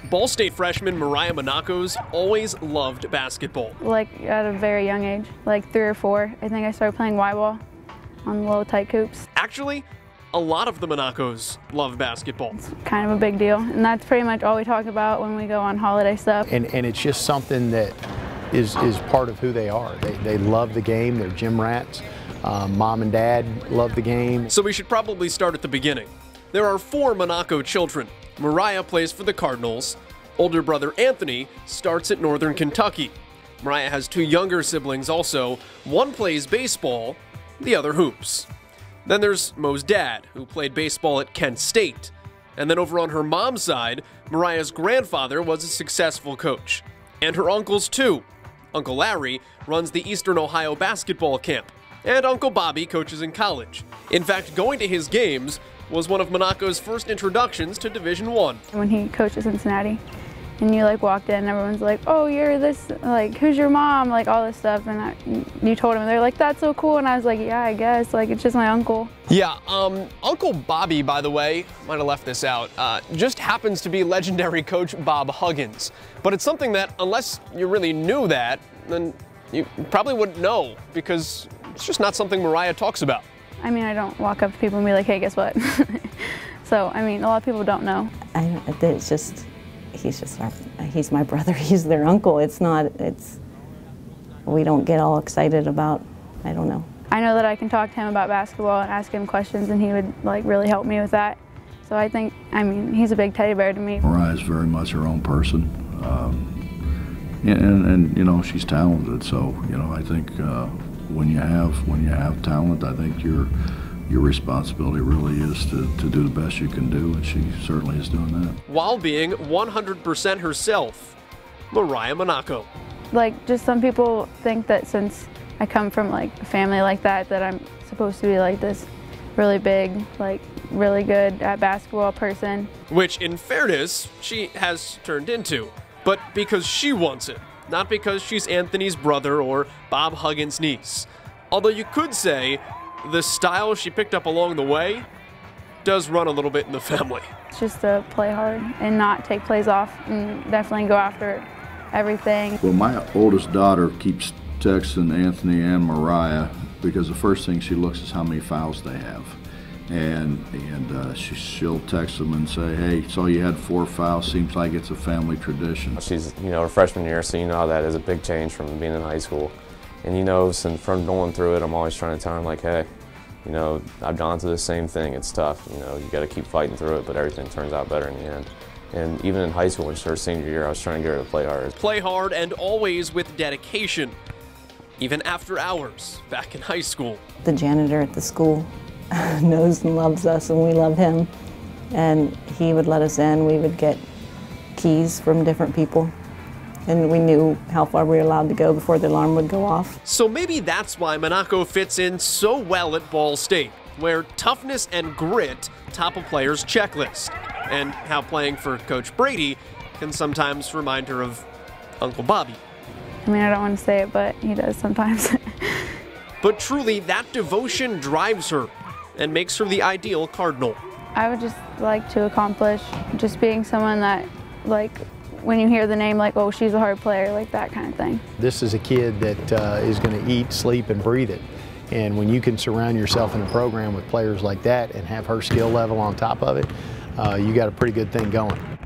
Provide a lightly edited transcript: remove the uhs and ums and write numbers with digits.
Ball State freshman Moriah Monaco's always loved basketball. Like at a very young age, like 3 or 4, I think I started playing Y-ball on the little tight coops. Actually, a lot of the Monacos love basketball. It's kind of a big deal, and that's pretty much all we talk about when we go on holiday stuff. And it's just something that is part of who they are. They love the game, they're gym rats. Mom and Dad love the game. So we should probably start at the beginning. There are 4 Monaco children. Moriah plays for the Cardinals. Older brother Anthony starts at Northern Kentucky. Moriah has 2 younger siblings also. One plays baseball, the other hoops. Then there's Mo's dad, who played baseball at Kent State. And then over on her mom's side, Moriah's grandfather was a successful coach. And her uncles too. Uncle Larry runs the Eastern Ohio basketball camp. And Uncle Bobby coaches in college. In fact, going to his games was one of Monaco's first introductions to Division I. When he coached at Cincinnati, and you like walked in, and everyone's like, "Oh, you're this, like, who's your mom?" Like all this stuff, and you told them, and they're like, "That's so cool," and I was like, "Yeah, I guess, like, it's just my uncle." Yeah, Uncle Bobby, by the way, might have left this out, just happens to be legendary coach Bob Huggins. But it's something that, unless you really knew that, then you probably wouldn't know, because it's just not something Moriah talks about. I mean, I don't walk up to people and be like, "Hey, guess what?" So, I mean, a lot of people don't know. It's just, he's my brother, he's their uncle. We don't get all excited about, I don't know. I know that I can talk to him about basketball and ask him questions, and he would like really help me with that. So I think, I mean, he's a big teddy bear to me. Moriah is very much her own person. And you know, she's talented, so, you know, I think when you have talent, I think your responsibility really is to do the best you can do, and she certainly is doing that. While being 100% herself, Moriah Monaco. Like, just some people think that since I come from like a family like that, that I'm supposed to be like this really big, like really good at basketball person. Which, in fairness, she has turned into. But because she wants it, not because she's Anthony's brother or Bob Huggins' niece. Although you could say the style she picked up along the way does run a little bit in the family. It's just to play hard and not take plays off, and definitely go after everything. Well, my oldest daughter keeps texting Anthony and Moriah because the first thing she looks is how many fouls they have. And she'll text them and say, "Hey, so you had 4 fouls, seems like it's a family tradition." She's, you know, her freshman year, so you know that is a big change from being in high school. And you know, since from going through it, I'm always trying to tell her, like, hey, you know, I've gone through the same thing, it's tough, you know, you got to keep fighting through it, but everything turns out better in the end. And even in high school, when she was her senior year, I was trying to get her to play hard. Play hard and always with dedication, even after hours back in high school. The janitor at the school knows and loves us, and we love him. And he would let us in. We would get keys from different people, and we knew how far we were allowed to go before the alarm would go off. So maybe that's why Monaco fits in so well at Ball State, where toughness and grit top a player's checklist, and how playing for Coach Brady can sometimes remind her of Uncle Bobby. I mean, I don't want to say it, but he does sometimes. But truly, that devotion drives her and makes her the ideal Cardinal. I would just like to accomplish just being someone that, like, when you hear the name, like, oh, she's a hard player, like that kind of thing. This is a kid that is going to eat, sleep, and breathe it. And when you can surround yourself in a program with players like that and have her skill level on top of it, you got a pretty good thing going.